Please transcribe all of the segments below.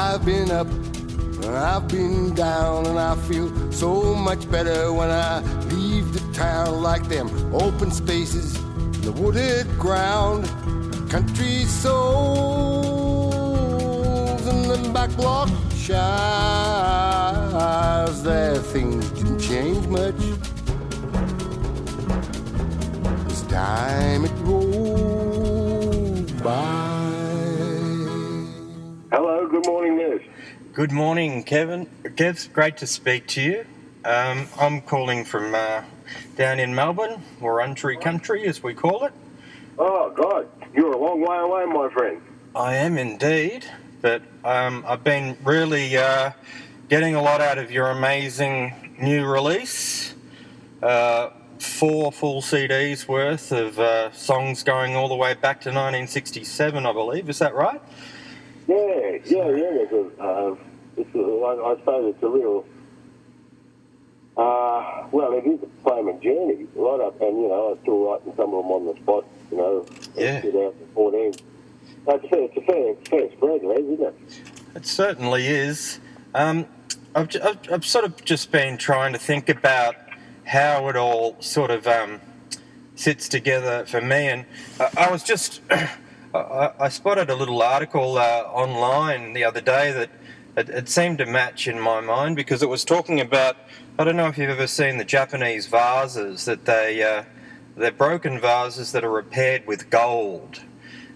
I've been up, I've been down, and I feel so much better when I leave the town. Like them open spaces in the wooded ground, country souls in the back block shies. There things didn't change much. This time it rolled by. Hello, good morning, Liz. Good morning, Kevin. Kev, great to speak to you. I'm calling from down in Melbourne, Wurundjeri country, as we call it. Oh, God, you're a long way away, my friend. I am indeed, but I've been really getting a lot out of your amazing new release. 4 full CDs worth of songs going all the way back to 1967, I believe. Is that right? Yeah. I suppose it's a real, well, it is a payment journey, right up, and, I'm still writing some of them on the spot, Yeah. 2014. It's a fair spread, isn't it? It certainly is. I've sort of just been trying to think about how it all sort of sits together for me, and I was just... I spotted a little article online the other day that it seemed to match in my mind, because it was talking about, I don't know if you've ever seen the Japanese vases, that they're broken vases that are repaired with gold,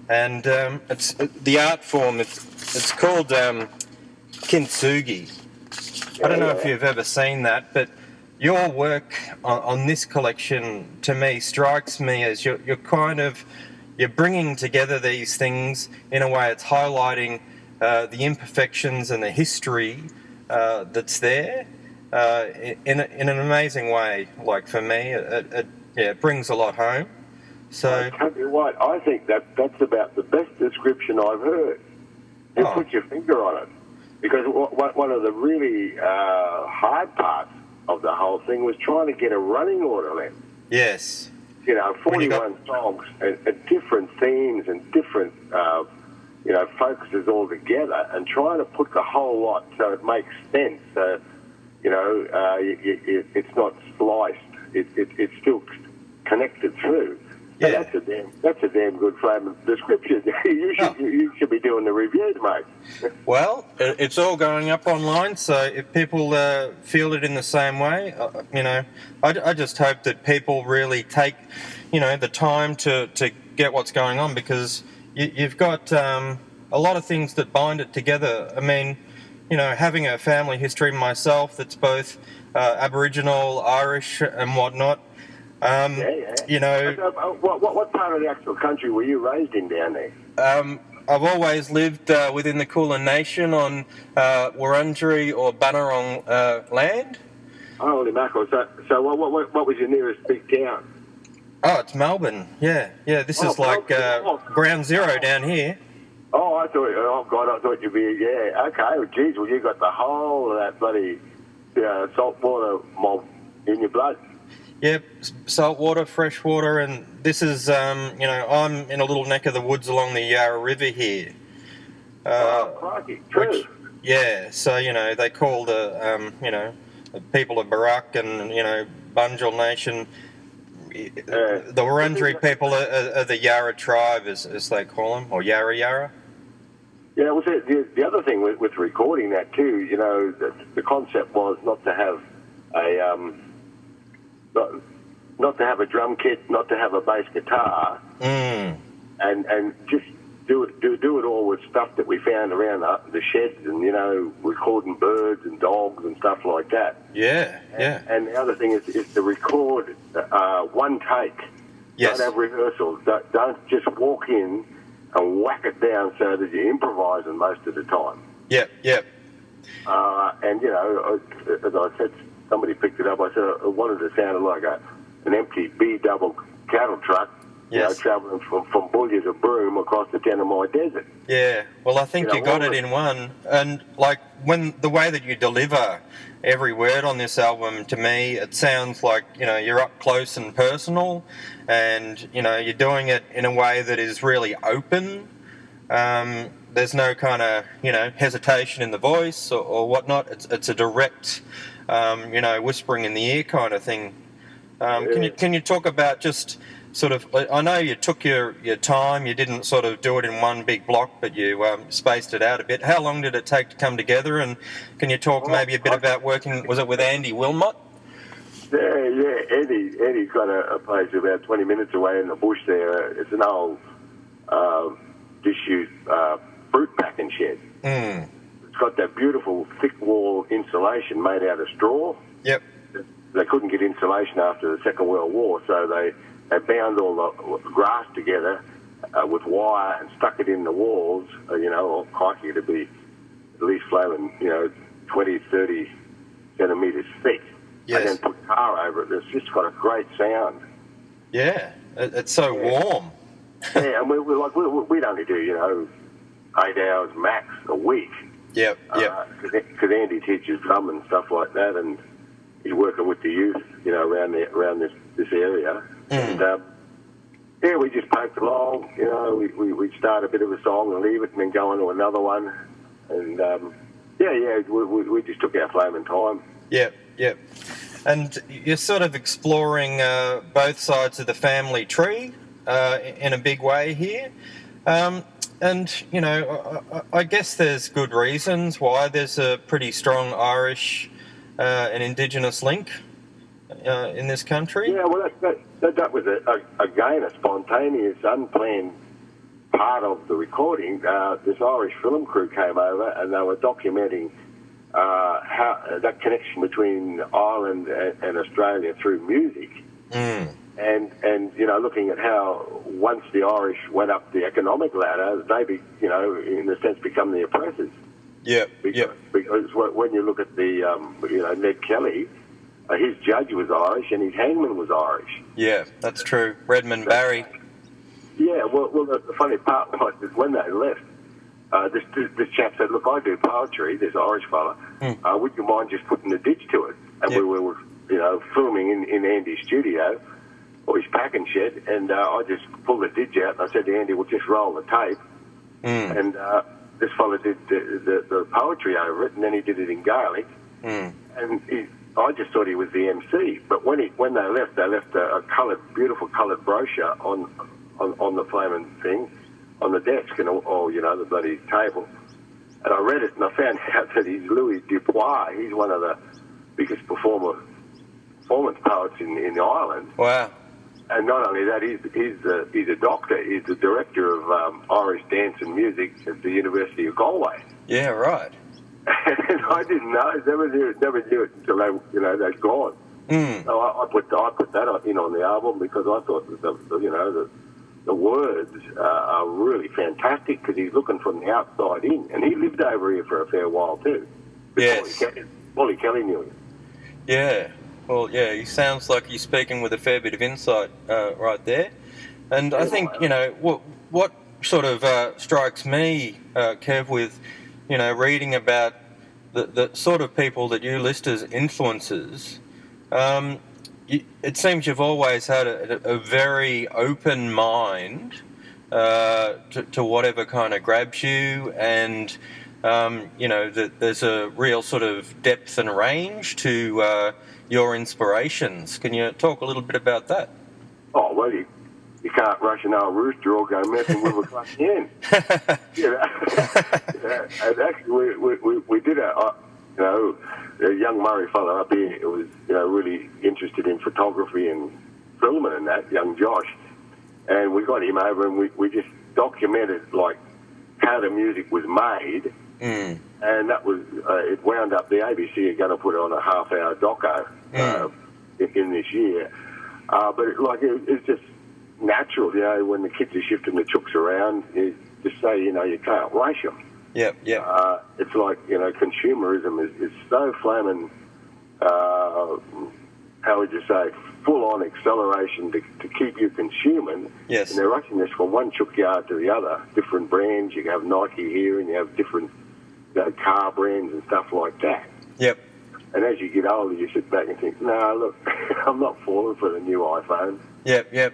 and it's the art form. It's called kintsugi. I don't know if you've ever seen that, but your work on this collection to me strikes me as you're bringing together these things in a way. It's highlighting the imperfections and the history that's there in an amazing way. Like, for me, it brings a lot home. So I tell you what, I think that's about the best description I've heard. You put your finger on it, because one of the really hard parts of the whole thing was trying to get a running order length. yes. 41 songs and different themes and different, focuses all together, and trying to put the whole lot so it makes sense. So, it's not spliced. It's still connected through. So Yeah. that's a damn good frame description. You should be doing the reviews, mate. Well, it's all going up online, so if people feel it in the same way, I just hope that people really take, the time to get what's going on, because you've got a lot of things that bind it together. I mean, having a family history myself that's both Aboriginal, Irish and whatnot. What part of the actual country were you raised in down there? I've always lived within the Kulin Nation on Wurundjeri or Bunurong land. Holy mackerel! So what was your nearest big town? Oh, it's Melbourne. Yeah. This is like ground zero down here. Oh, I thought you'd be, okay. Well, geez, you got the whole of that bloody saltwater mob in your blood. Yep, saltwater, freshwater, and this is, I'm in a little neck of the woods along the Yarra River here. Crikey, true. So, they call the people of Barak and, Bunjil Nation, the Wurundjeri people are the Yarra tribe, as they call them, or Yarra Yarra. Yeah, well, the other thing with recording that too, the concept was not to have not to have a drum kit, not to have a bass guitar, and just do it all with stuff that we found around the sheds, and recording birds and dogs and stuff like that. Yeah. And the other thing is to record one take. Yes. Don't have rehearsals. Don't just walk in and whack it down so that you're improvising most of the time. Yep. And, as I said, somebody picked it up. I said I wanted to sound like an empty B-double cattle truck, travelling from Boulia to Broome across the Tanami Desert. Yeah, well, I think you got it in one. And, when the way that you deliver every word on this album, to me, it sounds like, you're up close and personal, and, you're doing it in a way that is really open. there's no kind of, hesitation in the voice or whatnot. It's a direct, whispering in the ear kind of thing. Can you talk about just sort of, I know you took your time, you didn't sort of do it in one big block, but you spaced it out a bit. How long did it take to come together? And can you talk maybe a bit about working, was it with Andy Wilmot? Yeah, Eddie's got a place about 20 minutes away in the bush there. It's an old disused fruit packing shed. Mm. It's got that beautiful thick wall insulation made out of straw. Yep. They couldn't get insulation after the Second World War, so they bound all the grass together with wire and stuck it in the walls, or crikey, it'd be at least flowing, 20, 30 centimetres thick. Yes. And then put tar over it. It's just got a great sound. Yeah, it's so warm. Yeah, and we'd only do, 8 hours max a week. Yep. Because Andy teaches drum and stuff like that, and he's working with the youth, around this area. And we just poked along. We'd start a bit of a song and leave it, and then go on to another one. And we just took our flaming time. Yep. And you're sort of exploring both sides of the family tree in a big way here. And, I guess there's good reasons why there's a pretty strong Irish and Indigenous link in this country. Yeah, well, that was, again, a spontaneous, unplanned part of the recording. This Irish film crew came over and they were documenting how that connection between Ireland and Australia through music. Mm. And looking at how once the Irish went up the economic ladder, they, in a sense, become the oppressors. Yeah. Because when you look at the, Ned Kelly, his judge was Irish and his hangman was Irish. Yeah, that's true. Redmond Barry. Yeah, well, the funny part was that when they left, this chap said, "Look, I do poetry." This Irish fella, would you mind just putting a ditch to it? And we were, filming in Andy's studio or his packing shed, and I just pulled the ditch out and I said to Andy, "We'll just roll the tape." And this fella did the poetry over it, and then he did it in Gaelic, and I just thought he was the MC. But when they left a beautiful coloured brochure on the flaming thing, on the desk and all the bloody table. And I read it and I found out that he's Louis Dubois. He's one of the biggest performance poets in Ireland. Wow. And not only that, he's a doctor. He's the director of Irish dance and music at the University of Galway. Yeah, right. And I didn't know. Never knew it until they'd gone. So I put that in on the album because I thought that the words are really fantastic because he's looking from the outside in, and he lived over here for a fair while too. Yes. Wally Kelly knew him. Yeah. Well, yeah, he sounds like he's speaking with a fair bit of insight right there. And I think, what sort of strikes me, Kev, with, reading about the sort of people that you list as influences, it seems you've always had a very open mind to whatever kind of grabs you, and that there's a real sort of depth and range to your inspirations. Can you talk a little bit about that? Oh, well, you can't rush an old rooster or go messing with a clutch hen. And actually, we did a young Murray fellow up here who was, really interested in photography and filming and that, young Josh. And we got him over and we just documented, like, how the music was made. And that was, it wound up, the ABC are going to put it on a half-hour doco in this year. But it's just natural, when the kids are shifting the chooks around, just say, you can't rush them. Yep. It's like, consumerism is so flaming, how would you say, full-on acceleration to keep you consuming. Yes. And they're rushing this from one chook yard to the other. Different brands. You have Nike here and you have different car brands and stuff like that. Yep. And as you get older, you sit back and think, no, look, I'm not falling for the new iPhone. Yep.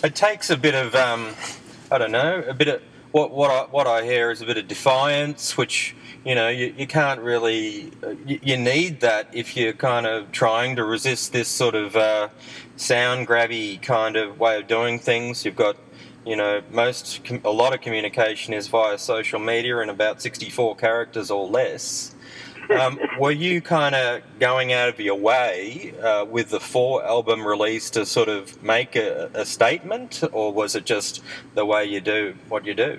It takes a bit of, a bit of what I hear is a bit of defiance, which you can't really. You need that if you're kind of trying to resist this sort of sound grabby kind of way of doing things. You've got a lot of communication is via social media and about 64 characters or less. Were you kind of going out of your way with the 4 album release to sort of make a statement, or was it just the way you do what you do?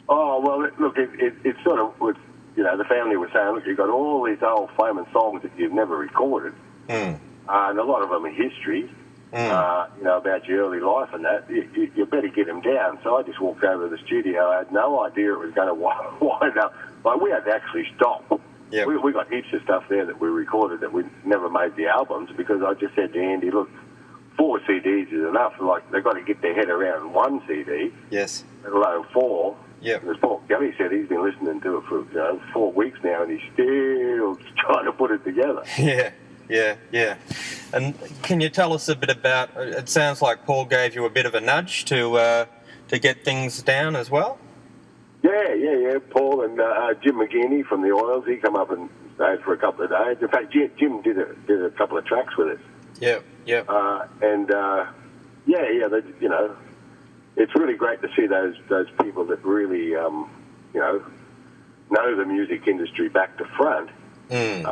Oh, well, look, it sort of was, the family was saying, look, you've got all these old famous songs that you've never recorded, and a lot of them are history, about your early life and that. You better get them down. So I just walked over to the studio. I had no idea it was going to wind up. Like, we had to actually stop. Yep. We got heaps of stuff there that we recorded that we never made the albums, because I just said to Andy, look, 4 CDs is enough. Like, they've got to get their head around 1 CD, yes, let alone 4. Yep. As Paul Kelly said, he's been listening to it for 4 weeks now, and he's still trying to put it together. Yeah. And can you tell us a bit about? It sounds like Paul gave you a bit of a nudge to get things down as well. Yeah. Paul and Jim McGeaney from the Oils, he come up and stayed for a couple of days. In fact, Jim did a couple of tracks with us. Yep. It's really great to see those people that really, know the music industry back to front. And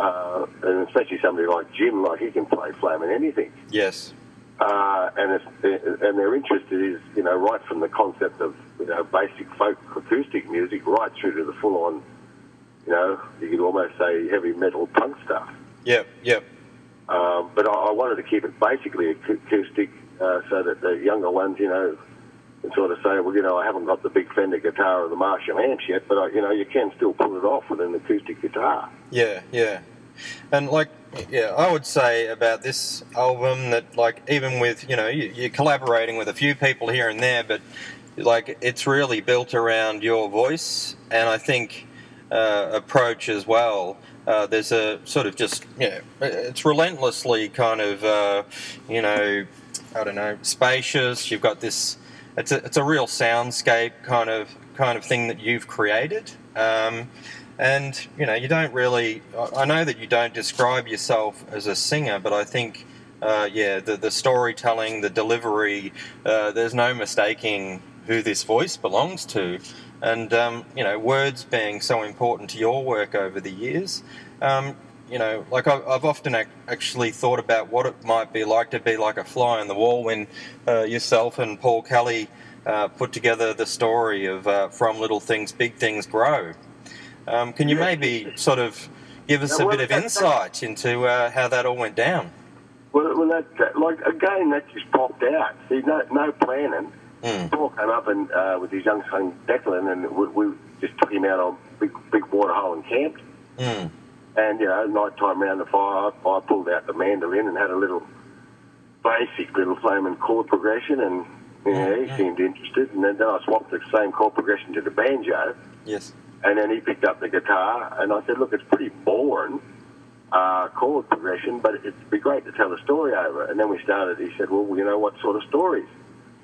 especially somebody like Jim, like, he can play flaming anything. Yes. And their interest is, right from the concept of, basic folk acoustic music right through to the full-on, you could almost say heavy metal punk stuff. Yep. But I wanted to keep it basically acoustic, so that the younger ones, can sort of say, well, I haven't got the big Fender guitar or the Marshall amps yet, but, you can still pull it off with an acoustic guitar. Yeah. And, I would say about this album that, even with, you're collaborating with a few people here and there, but, it's really built around your voice, and I think approach as well. There's a sort of just, it's relentlessly kind of, spacious. You've got this, it's a real soundscape kind of thing that you've created. And, you don't really... I know that you don't describe yourself as a singer, but I think, the storytelling, the delivery, there's no mistaking who this voice belongs to. And, words being so important to your work over the years, I've often actually thought about what it might be like to be like a fly on the wall when yourself and Paul Kelly put together the story of From Little Things, Big Things Grow. Can you maybe sort of give us a bit of insight into how that all went down? Well, that just popped out. See, no planning. Paul came up and with his young son Declan, and we just took him out on big waterhole and camped. And, night time around the fire, I pulled out the mandolin and had a little basic little flaming chord progression, and he seemed interested. And then I swapped the same chord progression to the banjo. Yes. And then he picked up the guitar, and I said, look, it's pretty boring chord progression, but it'd be great to tell a story over it. And then we started, he said, well, what sort of stories?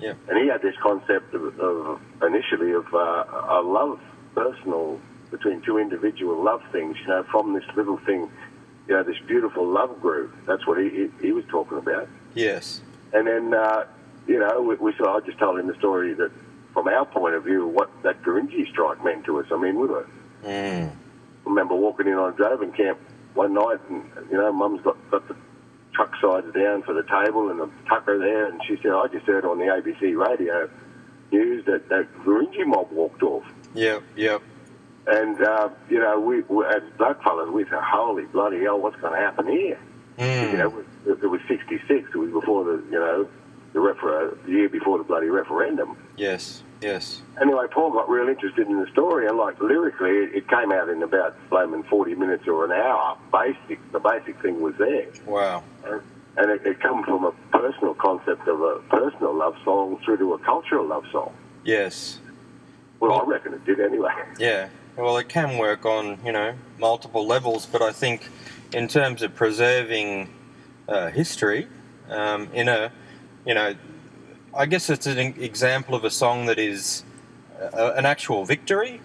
Yeah. And he had this concept of initially of a love, personal, between two individual love things, from this little thing, this beautiful love groove. That's what he was talking about. Yes. And then, I just told him the story that, from our point of view, what that Gurindji strike meant to us. I mean, we were... remember walking in on Drovin camp one night, and, Mum's got the truck sides down for the table and the tucker there, and she said, I just heard on the ABC radio news that Gurindji mob walked off. Yep. And, we as blackfellas, we said, holy bloody hell, what's going to happen here? It was 66. It was before the year before the bloody referendum. Yes. Anyway, Paul got real interested in the story, and lyrically, it came out in about 40 minutes or an hour. The basic thing was there. Wow. And it come from a personal concept of a personal love song through to a cultural love song. Yes. Well, I reckon it did anyway. Yeah. Well, it can work on, multiple levels, but I think in terms of preserving history, I guess it's an example of a song that is an actual victory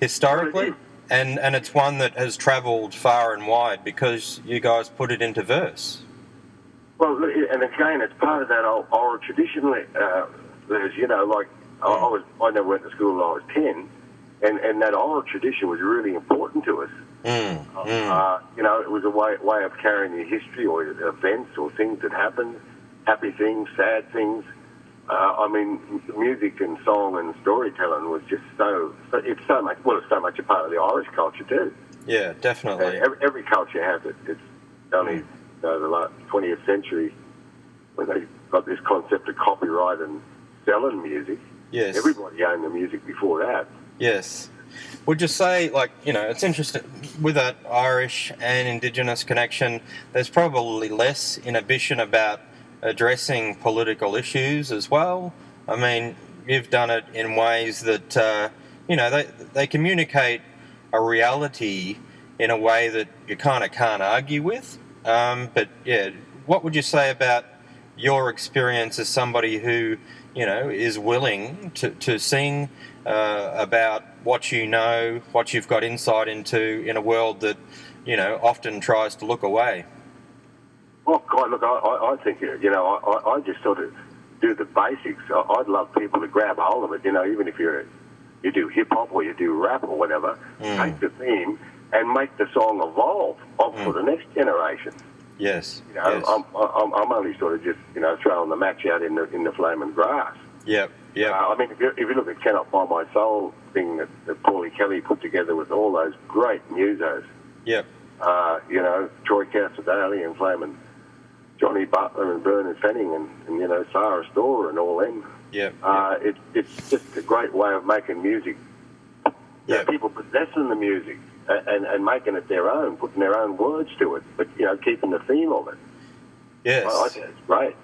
historically, and it's one that has travelled far and wide because you guys put it into verse. Well, and again, it's part of that oral tradition. There's, you know, like I never went to school until I was 10, and that oral tradition was really important to us. You know, it was a way of carrying your history or events or things that happened, happy things, sad things. I mean, music and song and storytelling was just it's so much a part of the Irish culture too. Yeah, definitely. Every culture has it. It's only the last 20th century when they got this concept of copyright and selling music. Yes. Everybody owned the music before that. Yes. Would you say, like, you know, it's interesting, with that Irish and Indigenous connection, there's probably less inhibition about addressing political issues as well? I mean, you've done it in ways that, you know, they communicate a reality in a way that you kind of can't argue with. But, yeah, what would you say about your experience as somebody who, you know, is willing to sing about what you know, what you've got insight into in a world that, you know, often tries to look away? Well, God, look, I think, you know, I just sort of do the basics. I'd love people to grab hold of it, you know, even if you do hip-hop or you do rap or whatever, take the theme and make the song evolve for the next generation. Yes. You know, yes. I'm only sort of just, you know, throwing the match out in the flaming grass. Yep, yep. I mean, if you look at Cannot Buy My Soul thing that Paulie Kelly put together with all those great musos. Yep. You know, Troy Casadale and flaming Johnny Butler and Bernard Fanning and you know, Sarah Storr and all them. Yep. It's just a great way of making music. Yep. People possessing the music and making it their own, putting their own words to it, but, you know, keeping the theme of it. Yes. I think it's great.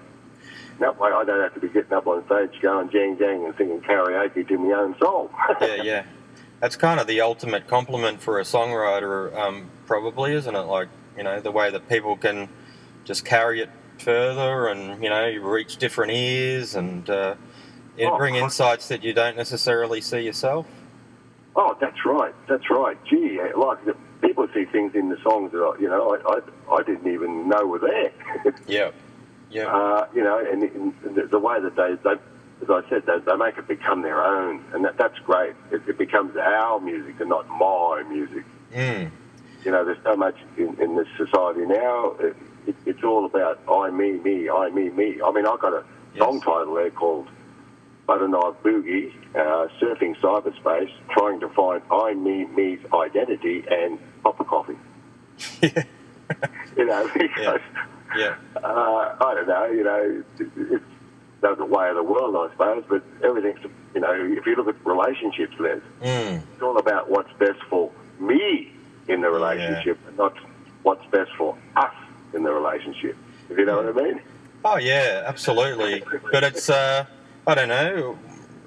That way I don't have to be getting up on stage going jang jang and singing karaoke to my own song. Yeah. That's kind of the ultimate compliment for a songwriter, probably, isn't it? Like, you know, the way that people can just carry it further and, you know, you reach different ears and bring insights that you don't necessarily see yourself. Oh, that's right. Gee, like, people see things in the songs that, you know, I didn't even know were there. Yeah. Yeah. You know, and the way that they, as I said, they make it become their own, and that's great. It becomes our music and not my music. You know, there's so much in this society now. It's all about I, me. I mean, I've got a song title there called Butterknife Boogie, Surfing Cyberspace, trying to find I, me's identity and pop a coffee. Yeah. You know, because, I don't know, you know, it's the way of the world, I suppose, but everything's, you know, if you look at relationships, Les, it's all about what's best for me in the relationship and not what's best for us in the relationship, if you know what I mean. Oh, yeah, absolutely. But it's, I don't know,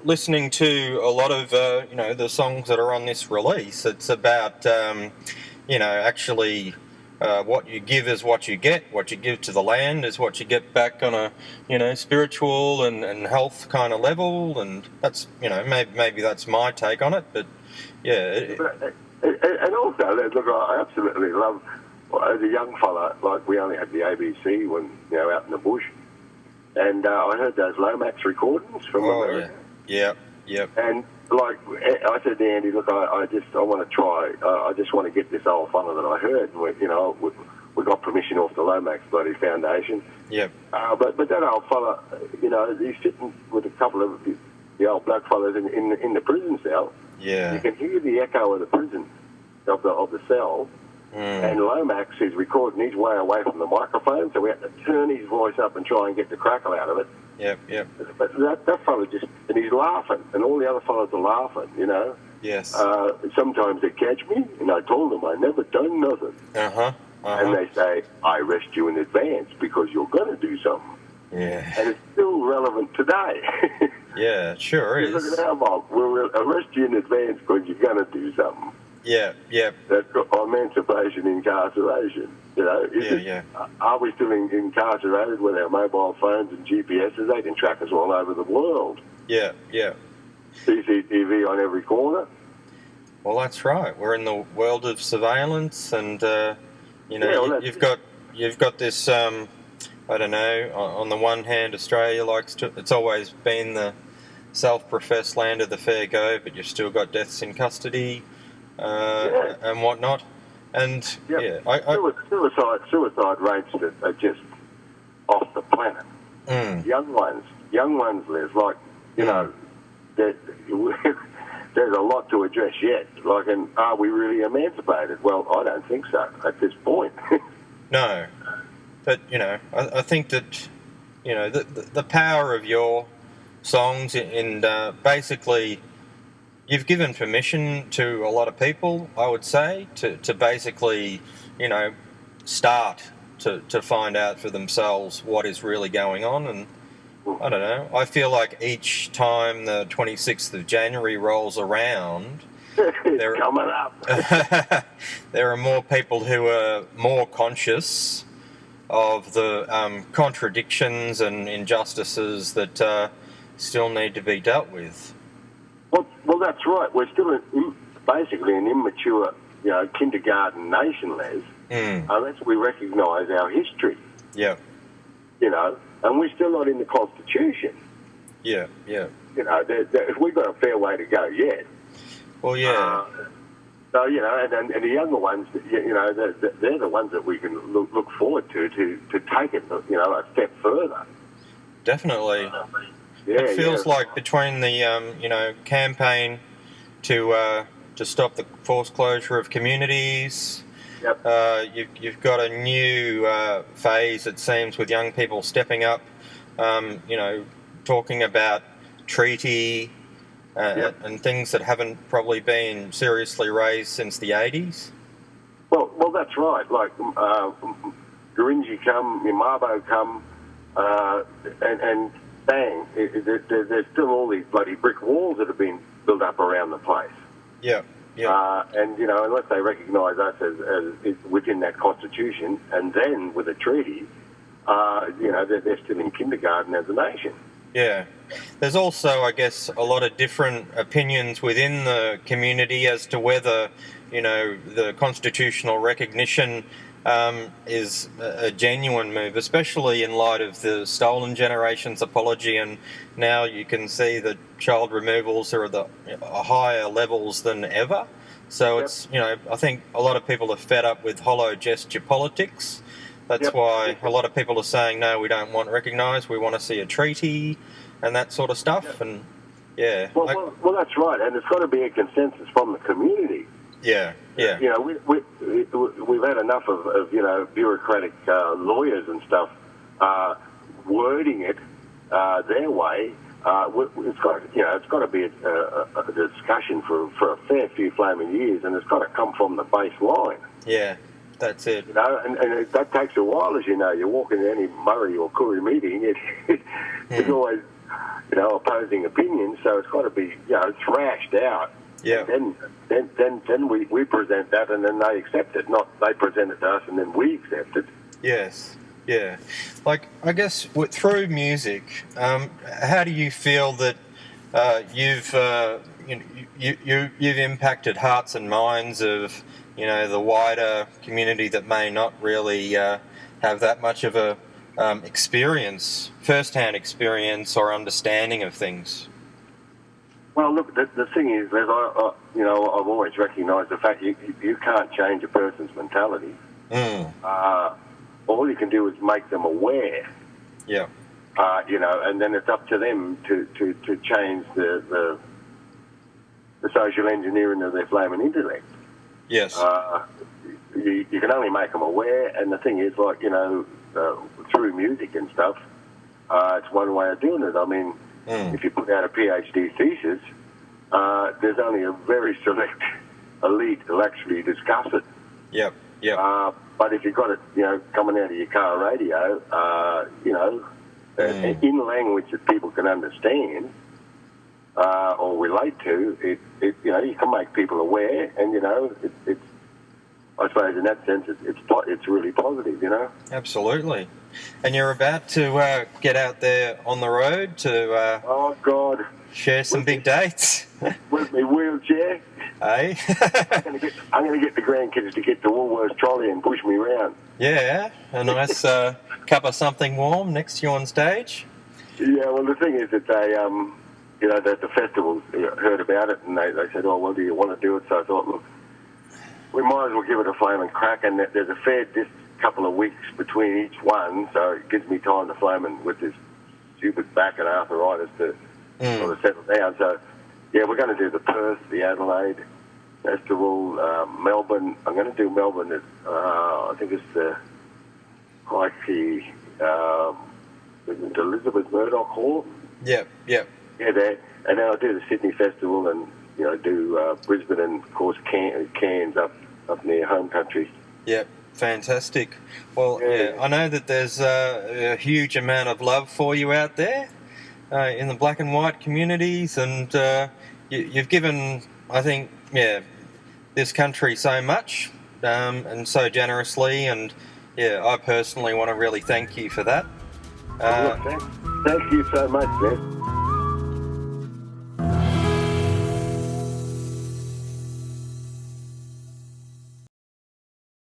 listening to a lot of, you know, the songs that are on this release, it's about, you know, actually what you give is what you get. What you give to the land is what you get back on a, you know, spiritual and health kind of level. And that's, you know, maybe that's my take on it. But, yeah. And also, look, I absolutely love, as a young fella, like we only had the ABC when, you know, out in the bush. And I heard those Lomax recordings from America. Yeah. And, like, I said to Andy, look, I want to try, I just want to get this old fella that I heard. And you know, we got permission off the Lomax bloody foundation. Yep. But that old fella, you know, he's sitting with a couple of the old black fellas in the prison cell. Yeah. You can hear the echo of the prison, of the cell. And Lomax is recording his way away from the microphone, so we had to turn his voice up and try and get the crackle out of it. Yep. But that fella and he's laughing, and all the other fellas are laughing, you know. Yes. Sometimes they catch me, and I told them I never done nothing. And they say, I arrest you in advance because you're going to do something. Yeah. And it's still relevant today. Yeah, it sure is. Look at our mob. We'll arrest you in advance because you're going to do something. Yeah. That's emancipation, incarceration. You know, are we still incarcerated with our mobile phones and GPSs? They can track us all over the world. Yeah. CCTV on every corner. Well, that's right. We're in the world of surveillance, and you've got this. I don't know. On the one hand, Australia likes to. It's always been the self-professed land of the fair go, but you've still got deaths in custody and whatnot. And suicide rates that are just off the planet. Young ones, Les, like, you know, there's a lot to address yet. Like, and are we really emancipated? Well, I don't think so at this point. No, but I think that the power of your songs in basically. You've given permission to a lot of people, I would say, to basically, start to find out for themselves what is really going on. And I don't know, I feel like each time the 26th of January rolls around, coming up. there are more people who are more conscious of the contradictions and injustices that still need to be dealt with. Well, that's right. We're still basically an immature, kindergarten nation, Les, unless we recognise our history. Yeah. And we're still not in the Constitution. Yeah. We've got a fair way to go yet. Well, yeah. So, and the younger ones, they're the ones that we can look forward to take it, a step further. Definitely. It feels like between the campaign to stop the forced closure of communities, you've got a new phase, it seems, with young people stepping up, talking about treaty and things that haven't probably been seriously raised since the 80s. Well, that's right. Like Gurindji come, Mimabo come, and bang, there's still all these bloody brick walls that have been built up around the place. Yeah. And, unless they recognise us as within that constitution, and then with a treaty, they're still in kindergarten as a nation. Yeah. There's also, I guess, a lot of different opinions within the community as to whether, the constitutional recognition is a genuine move, especially in light of the Stolen Generations apology, and now you can see that child removals are at the higher levels than ever. So it's, I think a lot of people are fed up with hollow gesture politics. That's why a lot of people are saying, no, we don't want recognised, we want to see a treaty and that sort of stuff. And well, that's right, and it's got to be a consensus from the community. Yeah. We've had enough of bureaucratic lawyers and stuff wording it their way. It's got to be a discussion for a fair few flaming years, and it's got to come from the baseline. Yeah, that's it. And that takes a while, as you know. You walk into any Murray or Koori meeting, there's always opposing opinions, so it's got to be thrashed out. Yeah. Then we present that, and then they accept it. Not they present it to us, and then we accept it. Yes. Yeah. Like, I guess through music, how do you feel that you've impacted hearts and minds of the wider community that may not really have that much of a first-hand experience or understanding of things? Well, look, the thing is, I've always recognised the fact you can't change a person's mentality. All you can do is make them aware. Yeah. And then it's up to them to change the social engineering of their flaming intellect. Yes. You can only make them aware, and the thing is, like, through music and stuff, it's one way of doing it. I mean, if you put out a PhD thesis, there's only a very select elite who'll actually discuss it. Yep. But if you've got it, coming out of your car radio, in language that people can understand or relate to, you can make people aware, and it's I suppose in that sense it's really positive, Absolutely. And you're about to get out there on the road to... Oh, God. share some big dates. With my wheelchair. Hey? I'm going to get the grandkids to get the Woolworths trolley and push me around. Yeah, a nice cup of something warm next to you on stage. Yeah, well, the thing is that they, the festival heard about it and they said, oh, well, do you want to do it? So I thought, look, we might as well give it a flaming crack, and there's a fair couple of weeks between each one, so it gives me time to flame and with this stupid back and arthritis to sort of settle down. So, yeah, we're going to do the Perth, the Adelaide Festival, Melbourne. I'm going to do Melbourne at, I think it's the Elizabeth Murdoch Hall. Yep. Yeah, there. And then I'll do the Sydney Festival and, do Brisbane and, of course, Cairns up near home country. Yep, fantastic. Well, yeah, I know that there's a huge amount of love for you out there in the black and white communities, and you've given, I think, this country so much and so generously, and, I personally want to really thank you for that. Thank you so much, man.